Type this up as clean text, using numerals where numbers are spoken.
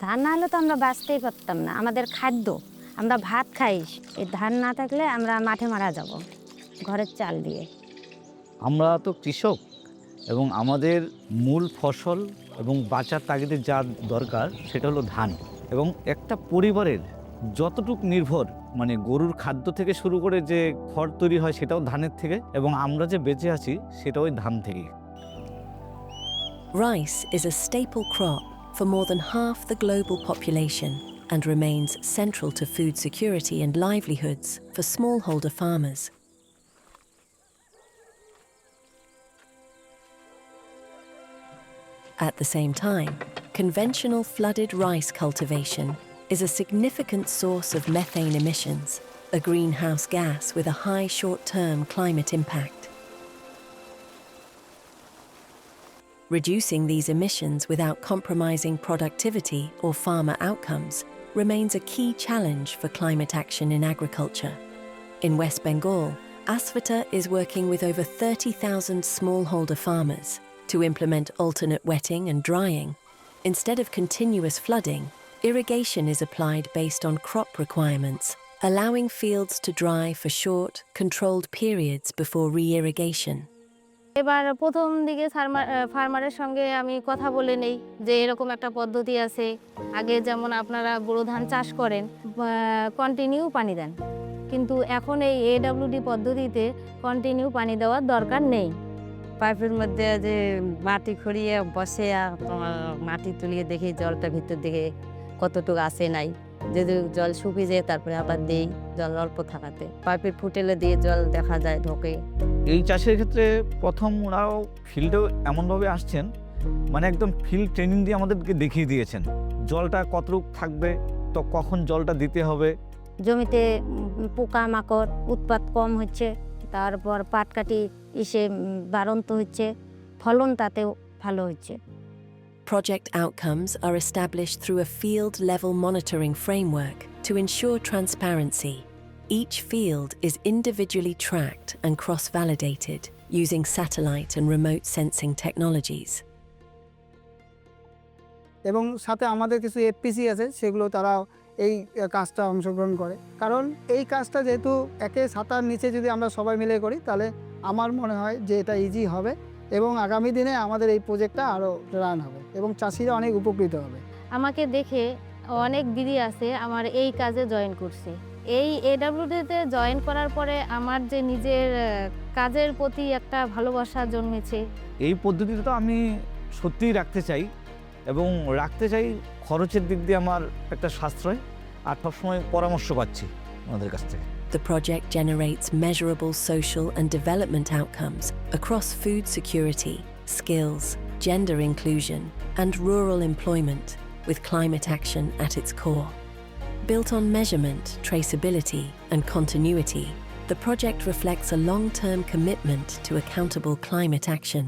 ধান না হলে তো আমরা বাঁচতেই পারতাম না। আমাদের খাদ্য, আমরা ভাত খাই, এই ধান না থাকলে আমরা মাঠে মারা যাব ঘরের চাল দিয়ে। আমরা তো কৃষক এবং আমাদের মূল ফসল এবং বাঁচার তাগিদে যা দরকার সেটা হলো ধান। এবং একটা পরিবারের যতটুক নির্ভর মানে গরুর খাদ্য থেকে শুরু করে যে খড় তৈরি হয় সেটাও ধানের থেকে, এবং আমরা যে বেঁচে আছি সেটাও ওই ধান থেকেই। Rice is a staple crop for more than half the global population and remains central to food security and livelihoods for smallholder farmers. At the same time, conventional flooded rice cultivation is a significant source of methane emissions, a greenhouse gas with a high short-term climate impact. Reducing these emissions without compromising productivity or farmer outcomes remains a key challenge for climate action in agriculture. In West Bengal, Asvata is working with over 30,000 smallholder farmers to implement alternate wetting and drying. Instead of continuous flooding, irrigation is applied based on crop requirements, allowing fields to dry for short, controlled periods before re-irrigation. এবার প্রথম দিকে ফার্মারের সঙ্গে আমি কথা বলে নেই যে এরকম একটা পদ্ধতি আছে। আগে যেমন আপনারা বোরো ধান চাষ করেন, কন্টিনিউ পানি দেন, কিন্তু এখন এই এডব্লিউডি পদ্ধতিতে কন্টিনিউ পানি দেওয়ার দরকার নেই। পাইপের মধ্যে যে মাটি খড়িয়ে বসে তোমার মাটি তুলিয়ে দেখি জলটা ভিতর দিকে কতটুকু আসে নাই, যদি জল শুকিয়ে যায় তারপরে আবার দেই জল অল্প থাকাতে, পাইপের ফুটেলে দিয়ে জল দেখা যায় ঢোকে। এই চাষের ক্ষেত্রে প্রথম ওরাও ফিল্ডেও এমনভাবে আসছেন, মানে একদম ফিল্ড ট্রেনিং দিয়ে আমাদেরকে দেখিয়ে দিয়েছেন জলটা কতটুক থাকবে, তো কখন জলটা দিতে হবে। জমিতে পোকা মাকড় উৎপাত কম হচ্ছে, তারপর পাটকাঠি বাড়ন্ত হচ্ছে, ফলন তাতেও ভালো হচ্ছে। Project outcomes are established through a field-level monitoring framework to ensure transparency. Each field is individually tracked and cross-validated using satellite and remote sensing technologies. এবং সাথে আমাদের কিছু এফপিসি আছে, সেগুলো তারা এই কাজটা অংশগ্রহণ করে। কারণ এই কাজটা যেহেতু একে ছাতার নিচে যদি আমরা সবাই মিলে করি, তাহলে আমার মনে হয় যে এটা ইজি হবে এবং আগামী দিনে আমাদের এই প্রজেক্টটা আরও রান হবে এবং চাষিরা অনেক উপকৃত হবে। আমাকে দেখে অনেক দিদি আছে আমার এই কাজে জয়েন করছে। এই এডব্লিউডিতে জয়েন করার পরে আমার যে নিজের কাজের প্রতি একটা ভালোবাসা জন্মেছে। এই পদ্ধতিটা তো আমি সত্যিই রাখতে চাই, এবং রাখতে চাই খরচের দিক দিয়ে আমার একটা সাশ্রয়, আর সবসময় পরামর্শ পাচ্ছি ওনাদের কাছ থেকে। The project generates measurable social and development outcomes across food security, skills, gender inclusion, and rural employment, with climate action at its core. Built on measurement, traceability, and continuity, the project reflects a long-term commitment to accountable climate action.